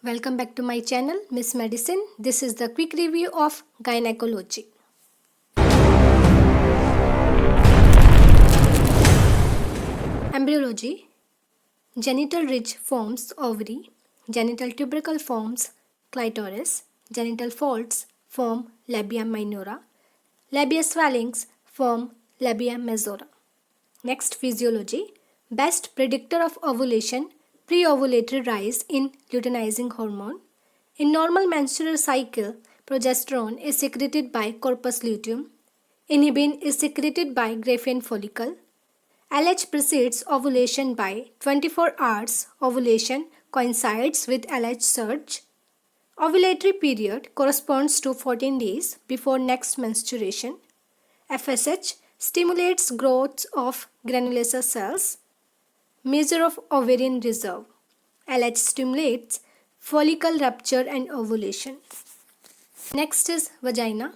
Welcome back to my channel, Miss Medicine. This is the quick review of gynecology. Embryology. Genital ridge forms ovary. Genital tubercle forms clitoris. Genital folds form labia minora. Labia swellings form labia majora. Next, physiology. Best predictor of ovulation, pre-ovulatory rise in luteinizing hormone. In normal menstrual cycle, progesterone is secreted by corpus luteum. Inhibin is secreted by Graafian follicle. LH precedes ovulation by 24 hours. Ovulation coincides with LH surge. Ovulatory period corresponds to 14 days before next menstruation. FSH stimulates growth of granulosa cells. Measure of ovarian reserve. LH stimulates follicle rupture and ovulation. Next is vagina.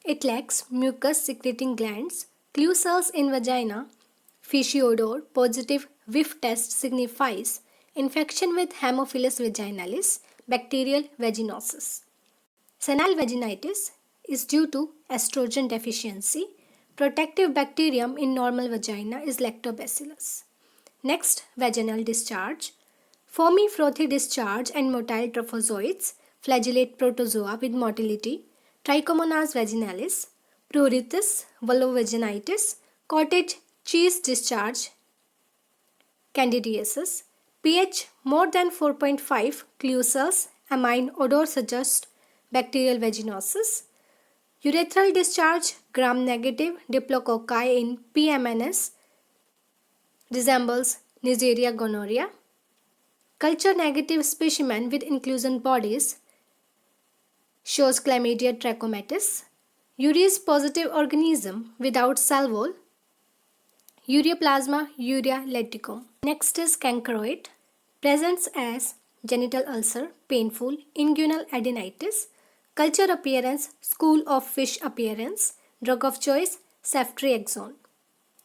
It lacks mucus secreting glands. Clue cells in vagina. Fishy odor. Positive whiff test signifies infection with Haemophilus vaginalis, bacterial vaginosis. Senile vaginitis is due to estrogen deficiency. Protective bacterium in normal vagina is Lactobacillus. Next, vaginal discharge. Foamy frothy discharge and motile trophozoites flagellate protozoa with motility. Trichomonas vaginalis, pruritus, vulvovaginitis, cottage cheese discharge, candidiasis. pH more than 4.5, clue cells, amine odor suggest bacterial vaginosis. Urethral discharge, gram-negative diplococci in PMNS resembles Neisseria gonorrhea. Culture-negative specimen with inclusion bodies shows Chlamydia trachomatis. Urease-positive organism without cell wall, Ureaplasma urea-laticum. Next is chancroid. Presents as genital ulcer, painful, inguinal adenitis. Culture appearance, school of fish appearance. Drug of choice, ceftriaxone.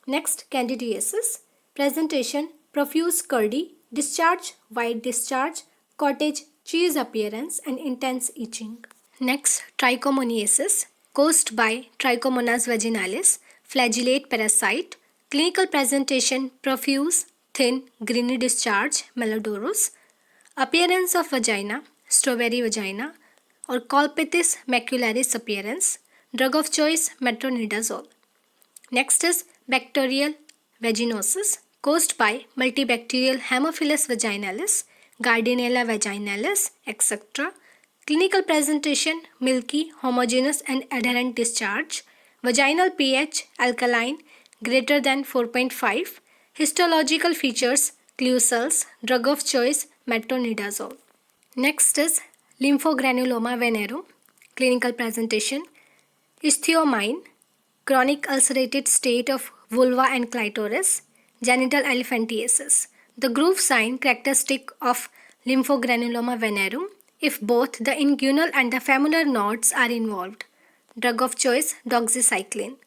Next, candidiasis. Presentation, profuse curdy. Discharge, white discharge. Cottage cheese appearance and intense itching. Next, trichomoniasis. Caused by Trichomonas vaginalis. Flagellate parasite. Clinical presentation, profuse, thin, greeny discharge, malodorous. Appearance of vagina, strawberry vagina or Colpithis macularis appearance. Drug of choice, metronidazole. Next is bacterial vaginosis caused by multibacterial Haemophilus vaginalis, Gardnerella vaginalis, etc. Clinical presentation, milky, homogeneous and adherent discharge. Vaginal pH, alkaline, greater than 4.5. Histological features, clue cells. Drug of choice, metronidazole. Next is lymphogranuloma venerum. Clinical presentation, ichthyomine, chronic ulcerated state of vulva and clitoris, genital elephantiasis. The groove sign characteristic of lymphogranuloma venerum if both the inguinal and the femoral nodes are involved. Drug of choice, doxycycline.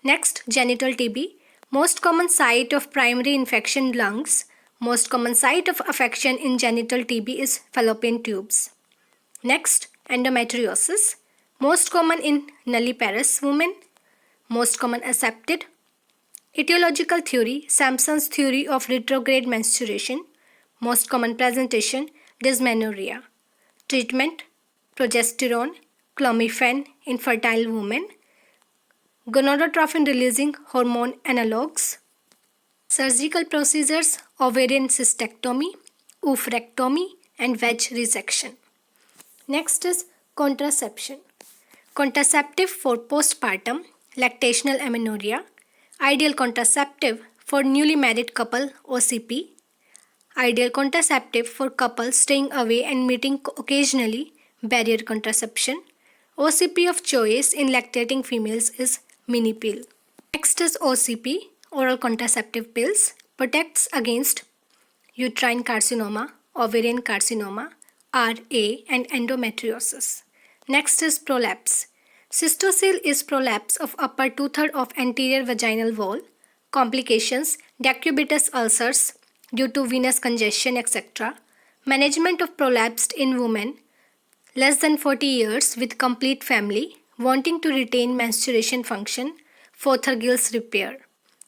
Next, genital TB. Most common site of primary infection, lungs. Most common site of affection in genital TB is fallopian tubes. Next, endometriosis. Most common in nulliparous women. Most common accepted. Etiological theory, Sampson's theory of retrograde menstruation. Most common presentation, dysmenorrhea. Treatment, progesterone, clomiphene in fertile women. Gonadotropin releasing hormone analogues. Surgical procedures, ovarian cystectomy, oophorectomy and vag resection. Next is contraception. Contraceptive for postpartum, lactational amenorrhea. Ideal contraceptive for newly married couple, OCP. Ideal contraceptive for couples staying away and meeting occasionally, barrier contraception. OCP of choice in lactating females is mini pill. Next is OCP, oral contraceptive pills, protects against uterine carcinoma, ovarian carcinoma, RA and endometriosis. Next is prolapse. Cystocele is prolapse of upper two-thirds of anterior vaginal wall. Complications, decubitus ulcers due to venous congestion, etc. Management of prolapsed in women less than 40 years with complete family wanting to retain menstruation function, Fothergill's repair.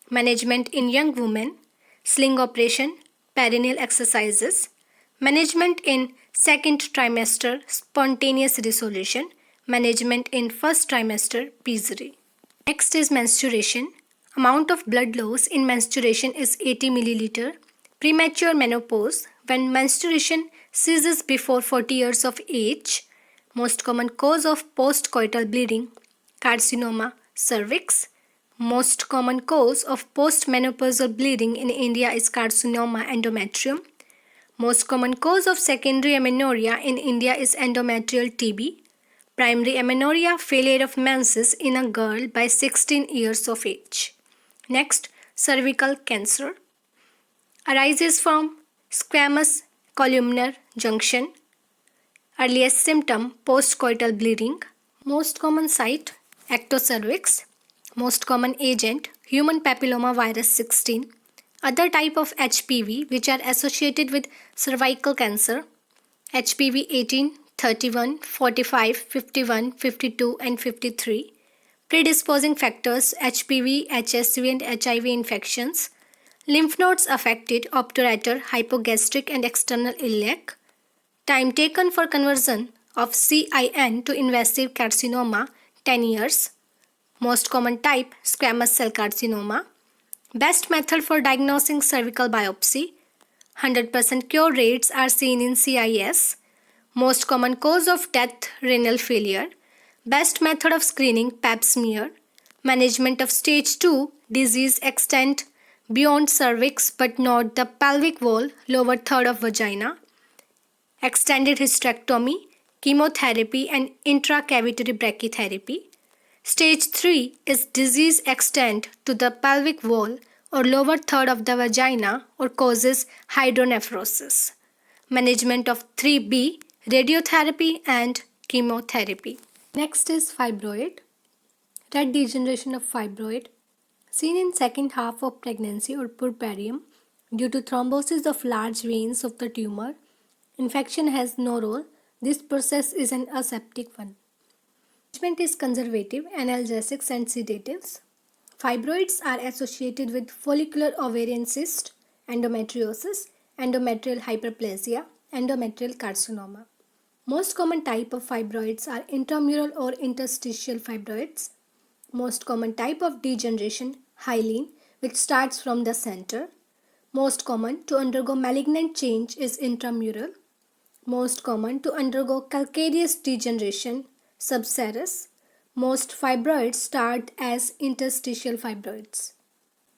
Management in young women, sling operation, perineal exercises. Management in second trimester, spontaneous dissolution. Management in first trimester, pessary. Next is menstruation. Amount of blood loss in menstruation is 80 milliliter. Premature menopause, when menstruation ceases before 40 years of age. Most common cause of postcoital bleeding, carcinoma cervix. Most common cause of postmenopausal bleeding in India is carcinoma endometrium. Most common cause of secondary amenorrhea in India is endometrial TB. Primary amenorrhea, failure of menses in a girl by 16 years of age. Next, cervical cancer arises from squamous columnar junction. Earliest symptom, postcoital bleeding. Most common site, ectocervix. Most common agent, human papilloma virus 16. Other type of HPV which are associated with cervical cancer, HPV 18, 31, 45, 51, 52 and 53. Predisposing factors, HPV, HSV and HIV infections. Lymph nodes affected, obturator, hypogastric and external iliac. Time taken for conversion of CIN to invasive carcinoma, 10 years. Most common type, squamous cell carcinoma. Best method for diagnosing cervical biopsy. 100% cure rates are seen in CIS. Most common cause of death, renal failure. Best method of screening, pap smear. Management of stage 2, disease extent beyond cervix but not the pelvic wall, lower third of vagina. Extended hysterectomy, chemotherapy and intracavitary brachytherapy. Stage 3 is disease extent to the pelvic wall or lower third of the vagina or causes hydronephrosis. Management of 3B, radiotherapy and chemotherapy. Next is fibroid. Red degeneration of fibroid seen in second half of pregnancy or puerperium due to thrombosis of large veins of the tumor. Infection has no role. This process is an aseptic one. Management is conservative, analgesics and sedatives. Fibroids are associated with follicular ovarian cyst, endometriosis, endometrial hyperplasia, endometrial carcinoma. Most common type of fibroids are intramural or interstitial fibroids. Most common type of degeneration, hyaline, which starts from the center. Most common to undergo malignant change is intramural. Most common to undergo calcareous degeneration, subserous. Most fibroids start as interstitial fibroids.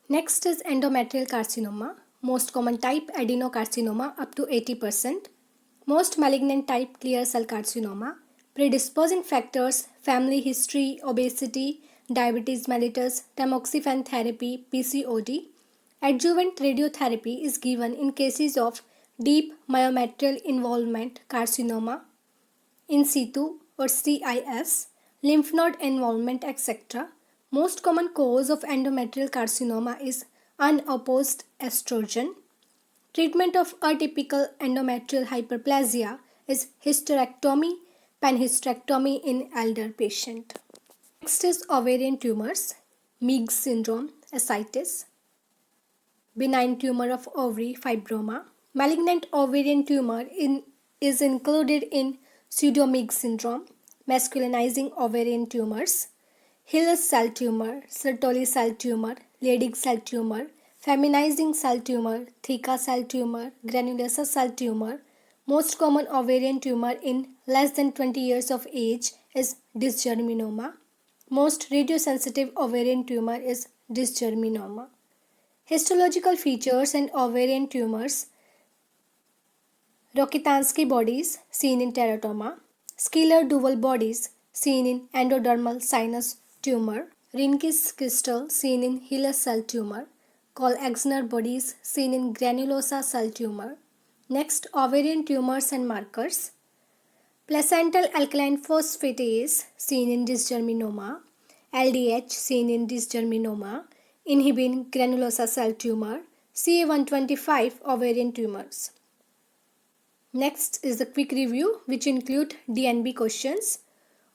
Next is endometrial carcinoma. Most common type adenocarcinoma up to 80%. Most malignant type clear cell carcinoma. Predisposing factors, family history, obesity, diabetes mellitus, tamoxifen therapy, PCOD. Adjuvant radiotherapy is given in cases of deep myometrial involvement carcinoma, in situ or CIS, lymph node involvement, etc. Most common cause of endometrial carcinoma is unopposed estrogen. Treatment of atypical endometrial hyperplasia is hysterectomy, panhysterectomy in elder patient. Next is ovarian tumors, Meigs syndrome, ascites, benign tumor of ovary, fibroma. Malignant ovarian tumor is included in pseudo-Meigs syndrome, masculinizing ovarian tumors, Hill cell tumor, Sertoli cell tumor, Leydig cell tumor, feminizing cell tumor, Theca cell tumor, granulosa cell tumor. Most common ovarian tumor in less than 20 years of age is dysgerminoma. Most radiosensitive ovarian tumor is dysgerminoma. Histological features and ovarian tumors, Rokitansky bodies seen in teratoma, scalar duval bodies seen in endodermal sinus tumor, Rinke's crystal seen in Hiller cell tumor, Kohl-Exner bodies seen in granulosa cell tumor. Next, ovarian tumors and markers. Placental alkaline phosphatase seen in dysgerminoma, LDH seen in dysgerminoma, inhibin granulosa cell tumor, CA125 ovarian tumors. Next is the quick review, which include DNB questions.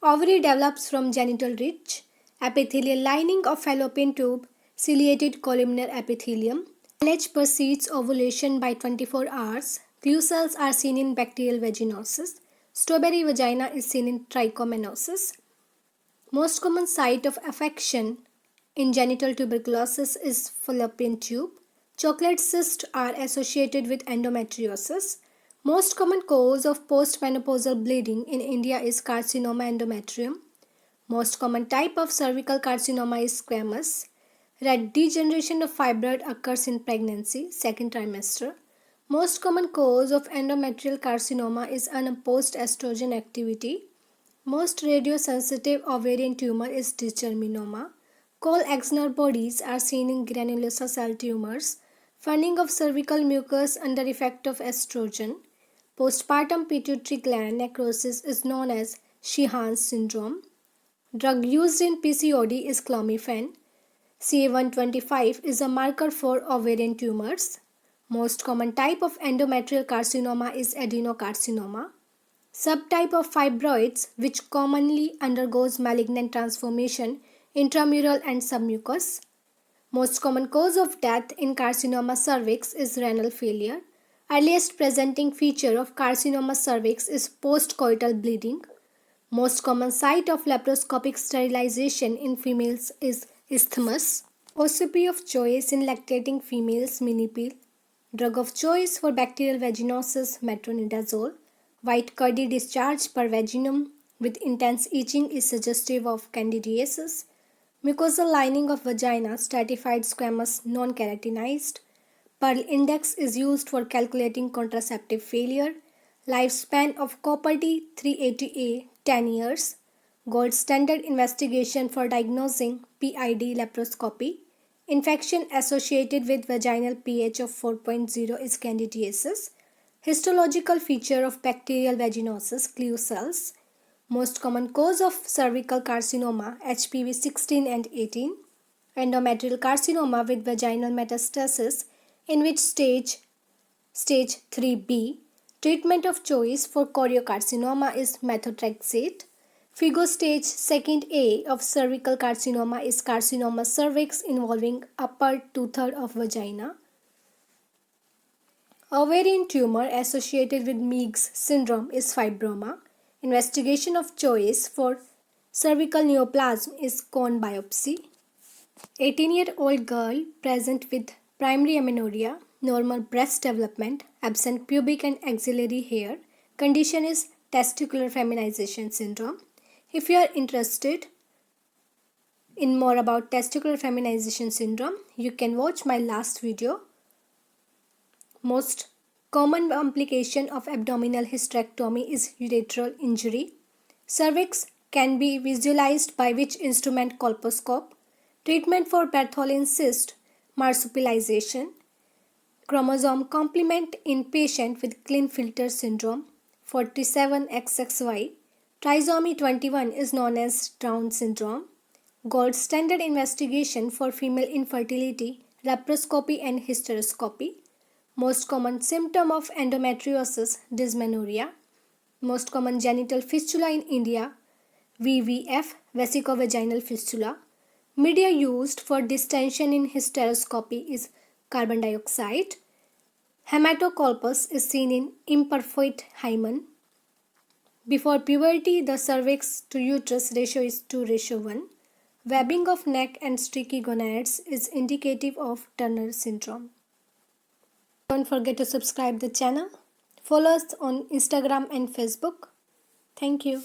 Ovary develops from genital ridge, epithelial lining of fallopian tube, ciliated columnar epithelium. LH precedes ovulation by 24 hours. Clue cells are seen in bacterial vaginosis. Strawberry vagina is seen in trichomanosis. Most common site of affection in genital tuberculosis is fallopian tube. Chocolate cysts are associated with endometriosis. Most common cause of postmenopausal bleeding in India is carcinoma endometrium. Most common type of cervical carcinoma is squamous. Red degeneration of fibroid occurs in pregnancy, second trimester. Most common cause of endometrial carcinoma is unopposed estrogen activity. Most radiosensitive ovarian tumor is dysgerminoma. Cole-Exner bodies are seen in granulosa cell tumors. Funding of cervical mucus under effect of estrogen. Postpartum pituitary gland necrosis is known as Sheehan's syndrome. Drug used in PCOD is clomiphene. CA125 is a marker for ovarian tumors. Most common type of endometrial carcinoma is adenocarcinoma. Subtype of fibroids which commonly undergoes malignant transformation, intramural and submucous. Most common cause of death in carcinoma cervix is renal failure. Earliest presenting feature of carcinoma cervix is postcoital bleeding. Most common site of laparoscopic sterilization in females is isthmus. OCP of choice in lactating females, Minipil. Drug of choice for bacterial vaginosis, metronidazole. White curdy discharge per vaginum with intense itching is suggestive of candidiasis. Mucosal lining of vagina, stratified squamous, non-keratinized. Pearl index is used for calculating contraceptive failure. Lifespan of copper T 380A 10 years. Gold standard investigation for diagnosing PID laparoscopy. Infection associated with vaginal pH of 4.0 is candidiasis. Histological feature of bacterial vaginosis, clue cells. Most common cause of cervical carcinoma, HPV 16 and 18. Endometrial carcinoma with vaginal metastasis, in which stage 3B. Treatment of choice for choriocarcinoma is methotrexate. FIGO stage 2A of cervical carcinoma is carcinoma cervix involving upper two-thirds of vagina. Ovarian tumor associated with Meigs syndrome is fibroma. Investigation of choice for cervical neoplasm is cone biopsy. 18-year-old girl present with primary amenorrhea, normal breast development, absent pubic and axillary hair. Condition is testicular feminization syndrome. If you are interested in more about testicular feminization syndrome, you can watch my last video. Most common complication of abdominal hysterectomy is ureteral injury. Cervix can be visualized by which instrument? Colposcope. Treatment for Bartholin cyst, marsupialization. Chromosome complement in patient with Klinefelter syndrome, 47XXY. Trisomy 21 is known as Down syndrome. Gold standard investigation for female infertility, laparoscopy and hysteroscopy. Most common symptom of endometriosis, dysmenorrhea. Most common genital fistula in India, VVF, vesicovaginal fistula. Media used for distension in hysteroscopy is carbon dioxide. Hematocolpus is seen in imperfect hymen. Before puberty, the cervix to uterus ratio is 2:1. Webbing of neck and streaky gonads is indicative of Turner syndrome. Don't forget to subscribe the channel. Follow us on Instagram and Facebook. Thank you.